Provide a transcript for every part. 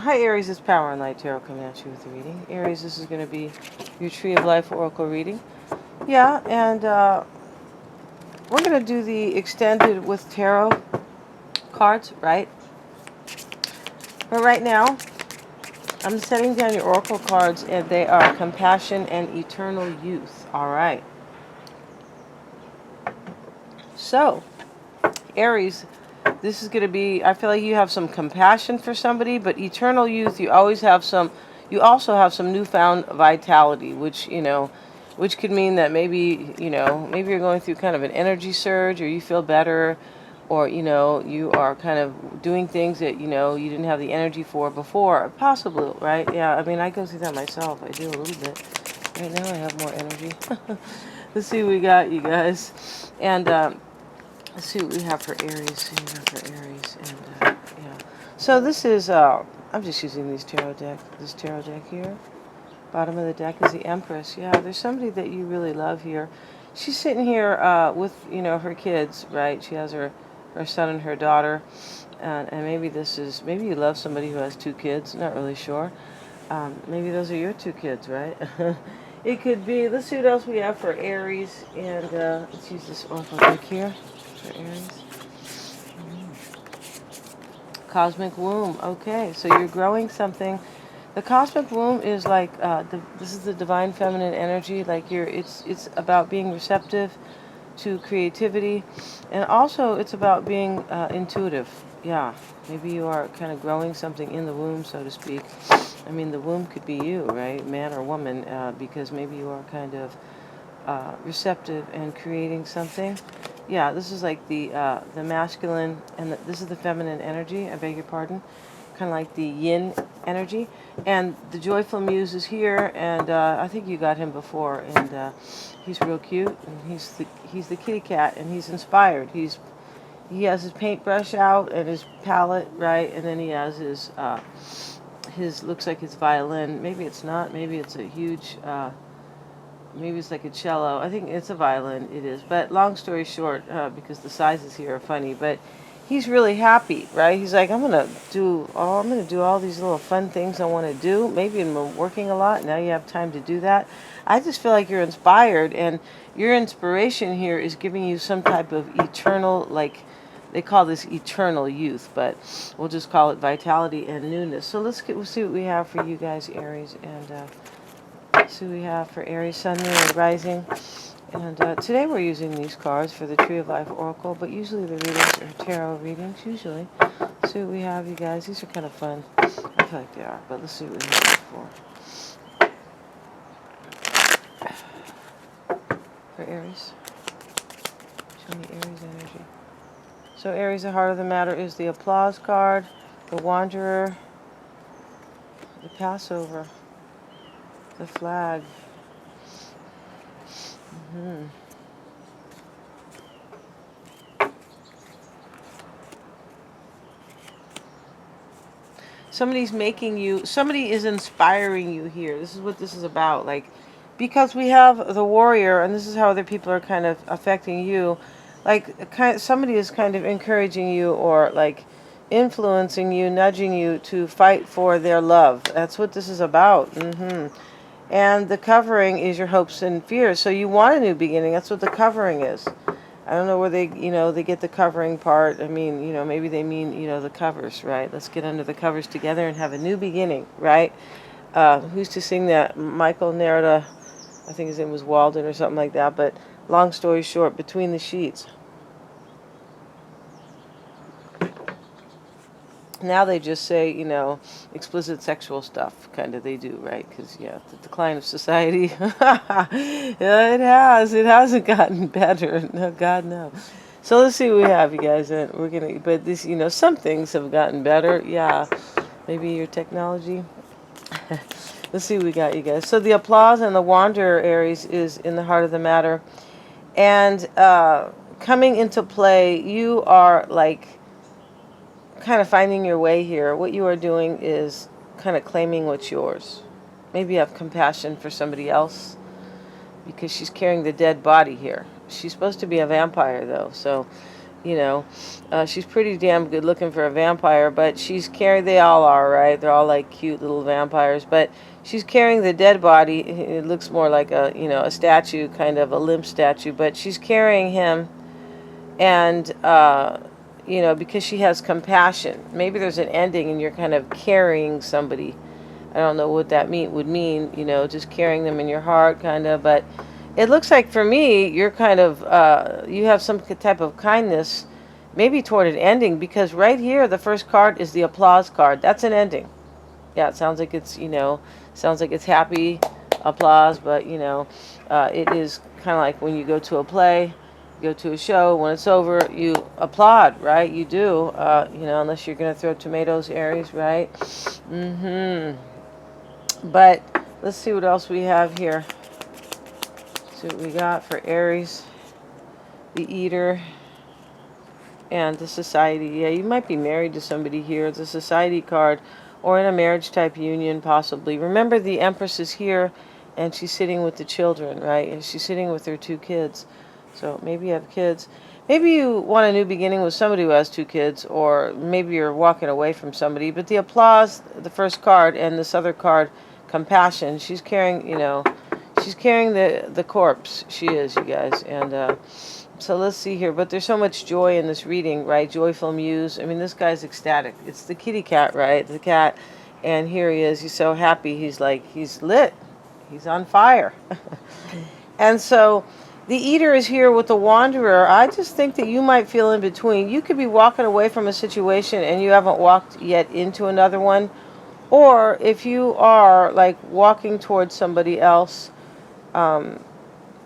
Hi Aries, it's Power and Light Tarot coming at you with the reading. Aries, this is going to be your Tree of Life Oracle reading. Yeah, and we're going to do the extended with tarot cards, right? But right now, I'm setting down your Oracle cards, and they are Compassion and Eternal Youth. All right. So, Aries, this is going to be, I feel like you have some compassion for somebody, but Eternal Youth, you also have some newfound vitality, which could mean that maybe you're going through kind of an energy surge, or you feel better, or, you are kind of doing things that, you didn't have the energy for before. Possibly, right? Yeah, I mean, I go through that myself. I do a little bit. Right now I have more energy. Let's see what we got, you guys. And, let's see what we have for Aries. And yeah. So this is, I'm just using this tarot deck here. Bottom of the deck is the Empress. Yeah, there's somebody that you really love here. She's sitting here with, her kids, right? She has her son and her daughter. And maybe you love somebody who has two kids. Not really sure. Maybe those are your two kids, right? It could be. Let's see what else we have for Aries. And let's use this oracle deck here for Aries. Cosmic womb. Okay, so you're growing something. The cosmic womb is like this is the divine feminine energy. Like it's about being receptive to creativity, and also it's about being intuitive. Yeah, maybe you are kind of growing something in the womb, so to speak. I mean, the womb could be you, right, man or woman, because maybe you are kind of receptive and creating something. Yeah, this is like the masculine, and this is the feminine energy. I beg your pardon. Kind of like the yin energy. And the joyful muse is here, and I think you got him before, and he's real cute, and he's the kitty cat, and he's inspired. He has his paintbrush out and his palette, right, and then he has his looks like his violin. Maybe it's not. Maybe it's a huge. Maybe it's like a cello. I think it's a violin. It is. But long story short, because the sizes here are funny, but he's really happy, right? He's like, I'm gonna do all these little fun things I want to do. Maybe I'm working a lot. Now you have time to do that. I just feel like you're inspired, and your inspiration here is giving you some type of eternal, like they call this eternal youth, but we'll just call it vitality and newness. So we'll see what we have for you guys, Aries, and see what we have for Aries, Sun, Moon, and Rising. And today we're using these cards for the Tree of Life Oracle, but usually the readings are tarot readings, usually. Let's see what we have, you guys. These are kind of fun. I feel like they are, but let's see what we have for Aries. Show me Aries energy. So Aries, the heart of the matter is the applause card, the wanderer, the Passover, the flag. Somebody is inspiring you here. This is what this is about. Like, because we have the warrior, and this is how other people are kind of affecting you. Like, somebody is kind of encouraging you, or like influencing you, nudging you to fight for their love. That's what this is about. And the covering is your hopes and fears. So you want a new beginning. That's what the covering is. I don't know where they get the covering part. I mean, maybe they mean, the covers, right? Let's get under the covers together and have a new beginning, right? Who's to sing that? Michael Nerida, I think his name was Walden or something like that. But long story short, Between the Sheets. Now they just say, explicit sexual stuff, kind of they do, right? Because, yeah, the decline of society, yeah, it hasn't gotten better. No, God, no. So let's see what we have, you guys. And but this, some things have gotten better. Yeah, maybe your technology. Let's see what we got, you guys. So the applause and the wanderer, Aries, is in the heart of the matter. And coming into play, you are like kind of finding your way here. What you are doing is kind of claiming what's yours. Maybe you have compassion for somebody else because she's carrying the dead body here. She's supposed to be a vampire, though, so You know, she's pretty damn good looking for a vampire, but she's carrying, they all are, right? They're all like cute little vampires, but she's carrying the dead body. It looks more like a, you know, a statue, kind of a limp statue, but she's carrying him, and, you know, because she has compassion. Maybe there's an ending and you're kind of carrying somebody. I don't know what that would mean, you know, just carrying them in your heart, kind of, but it looks like for me, you're kind of, you have some type of kindness, maybe toward an ending, because right here, the first card is the applause card. That's an ending. Yeah, it sounds like it's, you know, sounds like it's happy applause, but, you know, it is kind of like when you go to a play, go to a show, when it's over, you applaud, right? You do, you know, unless you're going to throw tomatoes, Aries, right? But let's see what else we have here. See what we got for Aries, the Eater, and the Society. Yeah, you might be married to somebody here. The Society card, or in a marriage type union, possibly. Remember, the Empress is here, and she's sitting with the children, right? And she's sitting with her 2 kids. So maybe you have kids. Maybe you want a new beginning with somebody who has 2 kids, or maybe you're walking away from somebody. But the applause, the first card, and this other card, compassion. She's carrying, you know, she's carrying the corpse. She is, you guys. And so let's see here. But there's so much joy in this reading, right? Joyful muse. I mean, this guy's ecstatic. It's the kitty cat, right? The cat. And here he is. He's so happy. He's like, he's lit. He's on fire. And so the Eater is here with the Wanderer. I just think that you might feel in between. You could be walking away from a situation and you haven't walked yet into another one. Or if you are like walking towards somebody else,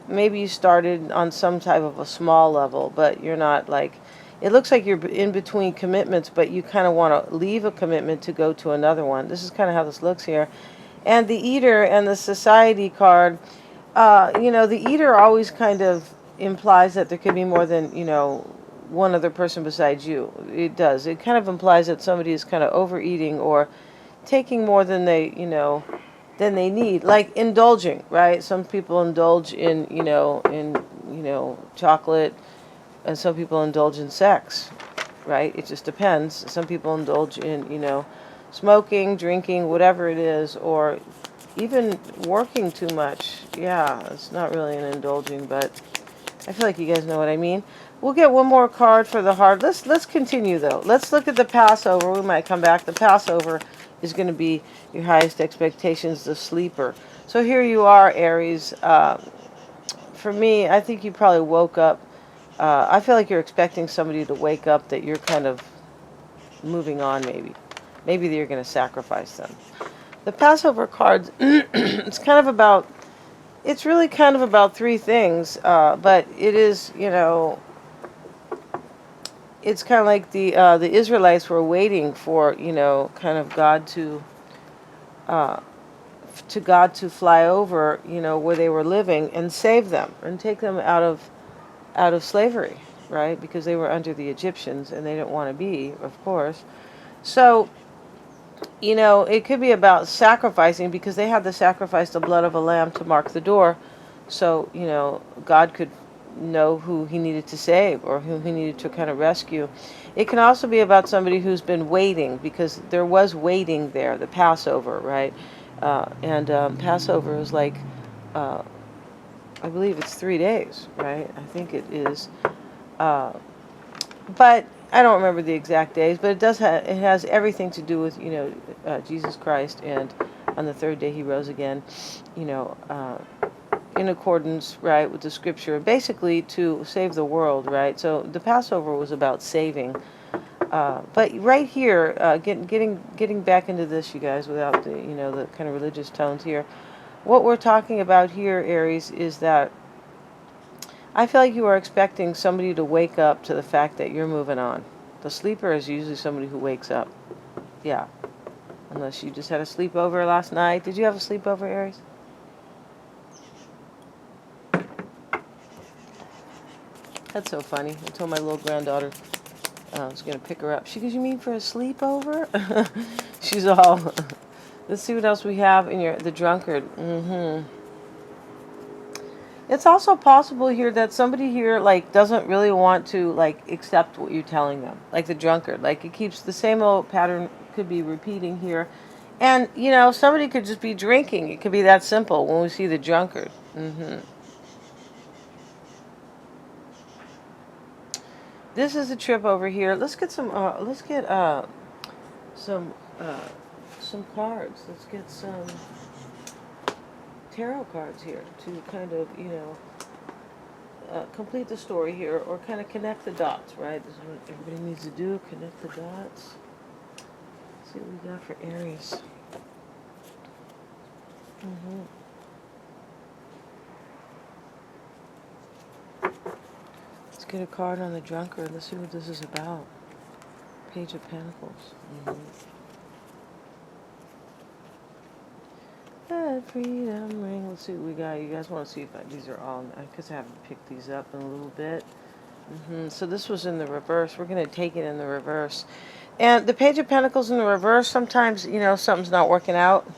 maybe you started on some type of a small level, but you're not like, it looks like you're in between commitments, but you kind of want to leave a commitment to go to another one. This is kind of how this looks here. And the Eater and the Society card, you know, the Eater always kind of implies that there could be more than, you know, one other person besides you. It does. It kind of implies that somebody is kind of overeating or taking more than they, you know, than they need, like indulging, right? Some people indulge in, you know, chocolate, and some people indulge in sex, right? It just depends. Some people indulge in, you know, smoking, drinking, whatever it is, or even working too much. Yeah, it's not really an indulging, but I feel like you guys know what I mean. We'll get one more card for the heart. Let's continue though. Let's look at the Passover. We might come back. The Passover is going to be your highest expectations, the sleeper. So here you are, Aries. For me, I think you probably woke up. I feel like you're expecting somebody to wake up that you're kind of moving on, maybe. Maybe that you're going to sacrifice them. The Passover cards, it's kind of about, it's really kind of about 3 things, but it is, you know, it's kind of like the Israelites were waiting for, you know, kind of God to fly over, you know, where they were living and save them and take them out of slavery, right? Because they were under the Egyptians and they didn't want to be, of course. So, you know, it could be about sacrificing, because they had to sacrifice the blood of a lamb to mark the door, so, you know, God could know who he needed to save or who he needed to kind of rescue. It can also be about somebody who's been waiting, because there was waiting there, the Passover, right? Passover is like, I believe it's 3 days, right? I think it is. But I don't remember the exact days, but it does it has everything to do with, you know, Jesus Christ, and on the 3rd day he rose again, you know, in accordance, right, with the scripture, basically to save the world, right? So the Passover was about saving. But right here, getting back into this, you guys, without the, you know, the kind of religious tones here, what we're talking about here, Aries, is that I feel like you are expecting somebody to wake up to the fact that you're moving on. The sleeper is usually somebody who wakes up. Yeah. Unless you just had a sleepover last night. Did you have a sleepover, Aries? That's so funny. I told my little granddaughter I was going to pick her up. She goes, "You mean for a sleepover?" She's all... Let's see what else we have in the drunkard. It's also possible here that somebody here like doesn't really want to like accept what you're telling them, like the drunkard. Like it keeps the same old pattern could be repeating here, and you know somebody could just be drinking. It could be that simple when we see the drunkard. This is a trip over here. Let's get some. Let's get some uh, some cards. Let's get some tarot cards here to kind of complete the story here, or kind of connect the dots, right? This is what everybody needs to do, connect the dots. Let's see what we got for Aries. Let's get a card on the drunkard. Let's see what this is about. Page of Pentacles. Freedom ring. Let's see what we got. You guys want to see if these are all, because I haven't picked these up in a little bit. So this was in the reverse. We're going to take it in the reverse. And the Page of Pentacles in the reverse, sometimes, something's not working out.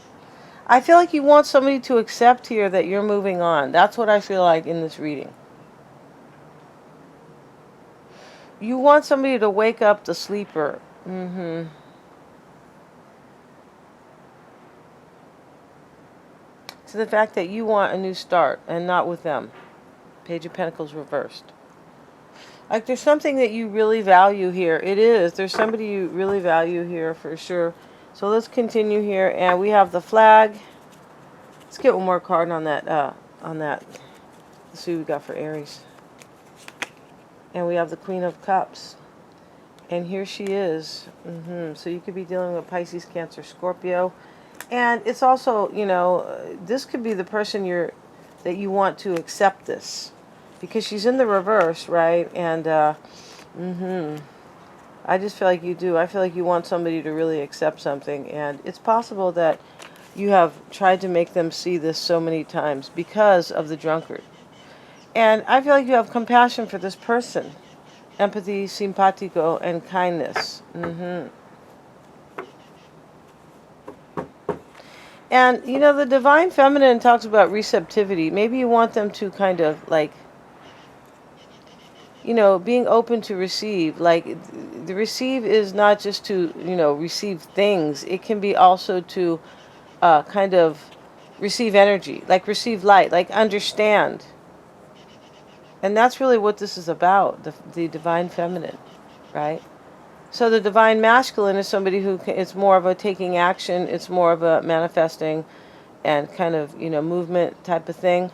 I feel like you want somebody to accept here that you're moving on. That's what I feel like in this reading. You want somebody to wake up the sleeper. To the fact that you want a new start and not with them. Page of Pentacles reversed. Like there's something that you really value here. It is. There's somebody you really value here for sure. So let's continue here. And we have the flag. Let's get one more card on that. Let's see what we got for Aries. And we have the Queen of Cups. And here she is. So you could be dealing with Pisces, Cancer, Scorpio. And it's also, this could be the person that you want to accept this. Because she's in the reverse, right? And, I just feel like you do. I feel like you want somebody to really accept something. And it's possible that you have tried to make them see this so many times because of the drunkard. And I feel like you have compassion for this person. Empathy, simpatico, and kindness. And, the Divine Feminine talks about receptivity. Maybe you want them to kind of, like, being open to receive. Like, the receive is not just to, receive things. It can be also to kind of receive energy. Like, receive light. Like, understand. And that's really what this is about, the Divine Feminine, right? So the Divine Masculine is somebody who it's more of a taking action, it's more of a manifesting and kind of, movement type of thing.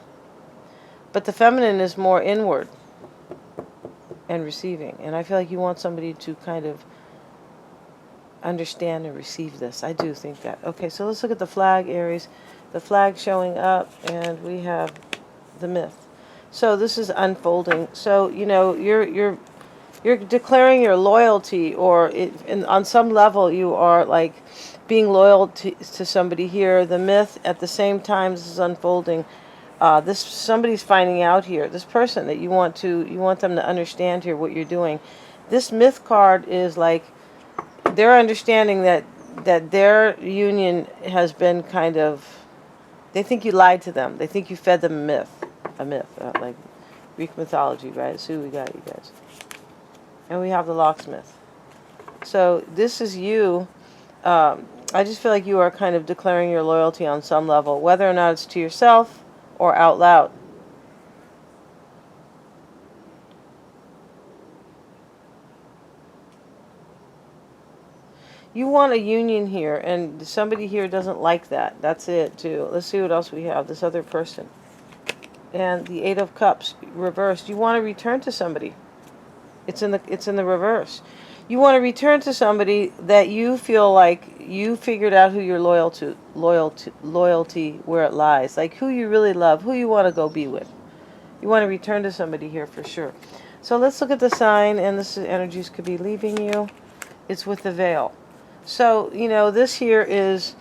But the Feminine is more inward and receiving. And I feel like you want somebody to kind of understand and receive this. I do think that. Okay, so let's look at the flag, Aries. The flag showing up, and we have the myth. So this is unfolding. So, you're declaring your loyalty, or on some level you are like being loyal to somebody here. The myth at the same time this is unfolding. Somebody's finding out here. This person that you want them to understand here what you're doing. This myth card is like they're understanding that their union has been kind of. They think you lied to them. They think you fed them a myth, like Greek mythology, right? So we got you guys. And we have the locksmith. So this is you. I just feel like you are kind of declaring your loyalty on some level, whether or not it's to yourself or out loud. You want a union here, and somebody here doesn't like that. That's it, too. Let's see what else we have. This other person. And the Eight of Cups reversed. You want to return to somebody. It's in the reverse. You want to return to somebody that you feel like you figured out who you're loyalty where it lies. Like who you really love, who you want to go be with. You want to return to somebody here for sure. So let's look at the sign, and this energies could be leaving you. It's with the veil. So, this here is,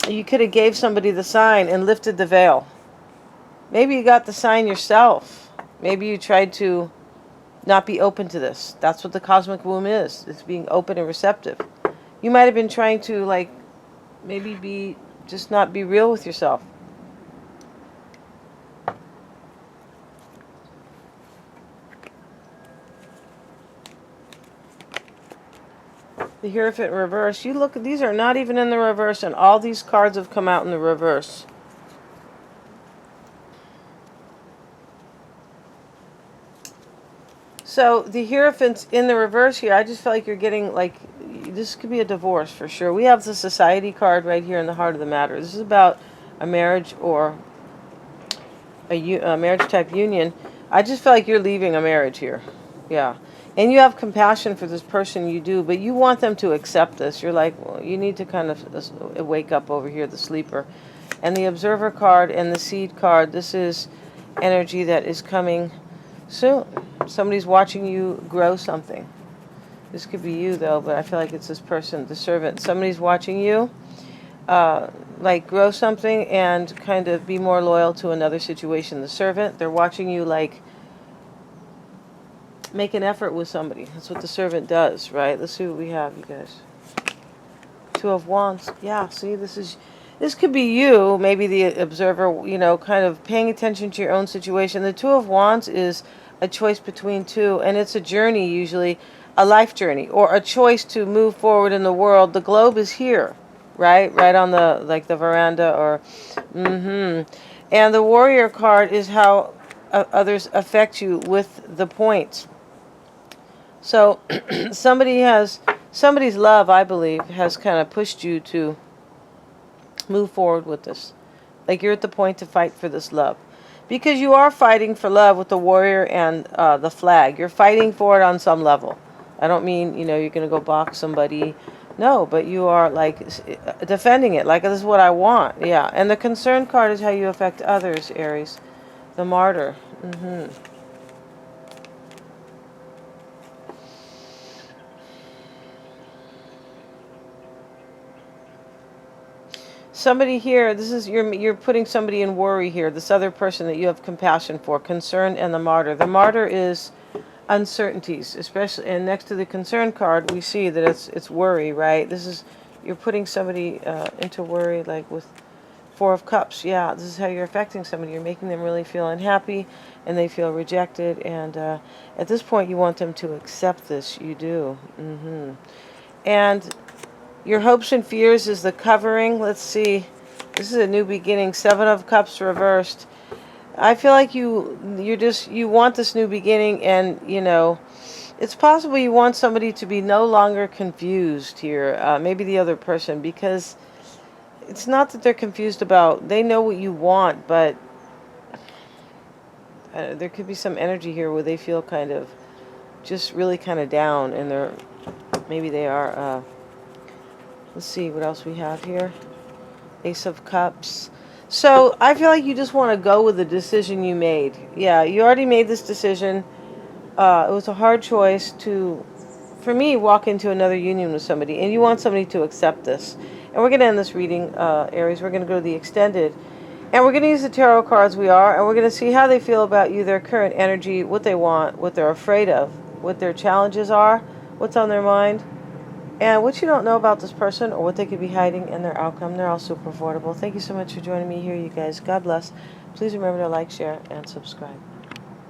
you could have gave somebody the sign and lifted the veil. Maybe you got the sign yourself. Maybe you tried to not be open to this. That's what the cosmic womb is. It's being open and receptive. You might have been trying to, like, maybe just not be real with yourself. The Hierophant in reverse. You look, these are not even in the reverse, and all these cards have come out in the reverse. So the Hierophant's in the reverse here. I just feel like you're getting, like, this could be a divorce for sure. We have the Society card right here in the heart of the matter. This is about a marriage or a marriage type union. I just feel like you're leaving a marriage here. Yeah. And you have compassion for this person, you do, but you want them to accept this. You're like, well, you need to kind of wake up over here, the sleeper. And the Observer card and the Seed card, this is energy that is coming soon. Somebody's watching you grow something. This could be you, though, but I feel like it's this person, the servant. Somebody's watching you, like, grow something and kind of be more loyal to another situation. The servant, they're watching you, like, make an effort with somebody. That's what the servant does, right? Let's see what we have, you guys. Two of Wands. Yeah, see, this could be you, maybe the observer, you know, kind of paying attention to your own situation. The Two of Wands is a choice between two, and it's a journey, usually a life journey, or a choice to move forward in the world. The globe is here, right? Right on the, like, the veranda, or, And the Warrior card is how others affect you with the points. So somebody's love, I believe, has kind of pushed you to move forward with this. Like, you're at the point to fight for this love. Because you are fighting for love with the Warrior and the flag. You're fighting for it on some level. I don't mean, you know, you're going to go box somebody. No, but you are, like, defending it. Like, this is what I want. Yeah. And the Concern card is how you affect others, Aries. The Martyr. Somebody here, this is, you're putting somebody in worry here. This other person that you have compassion for, Concern and the Martyr. The Martyr is uncertainties, especially, and next to the Concern card, we see that it's worry, right? This is, you're putting somebody into worry, like with Four of Cups. Yeah, this is how you're affecting somebody. You're making them really feel unhappy, and they feel rejected. And at this point, you want them to accept this. You do. And your hopes and fears is the covering. Let's see. This is a new beginning. Seven of Cups reversed. I feel like you want this new beginning, and, you know, it's possible you want somebody to be no longer confused here. Maybe the other person, because it's not that they're confused about, they know what you want, but there could be some energy here where they feel kind of just really kind of down, and maybe they are, let's see what else we have here. Ace of Cups. So I feel like you just want to go with the decision you made. Yeah, you already made this decision. It was a hard choice to, for me, walk into another union with somebody, and you want somebody to accept this. And we're going to end this reading, Aries. We're going to go to the extended, and we're going to use the tarot cards and we're going to see how they feel about you, their current energy, what they want, what they're afraid of, what their challenges are, what's on their mind, and what you don't know about this person, or what they could be hiding, and their outcome. They're all super affordable. Thank you so much for joining me here, you guys. God bless. Please remember to like, share, and subscribe.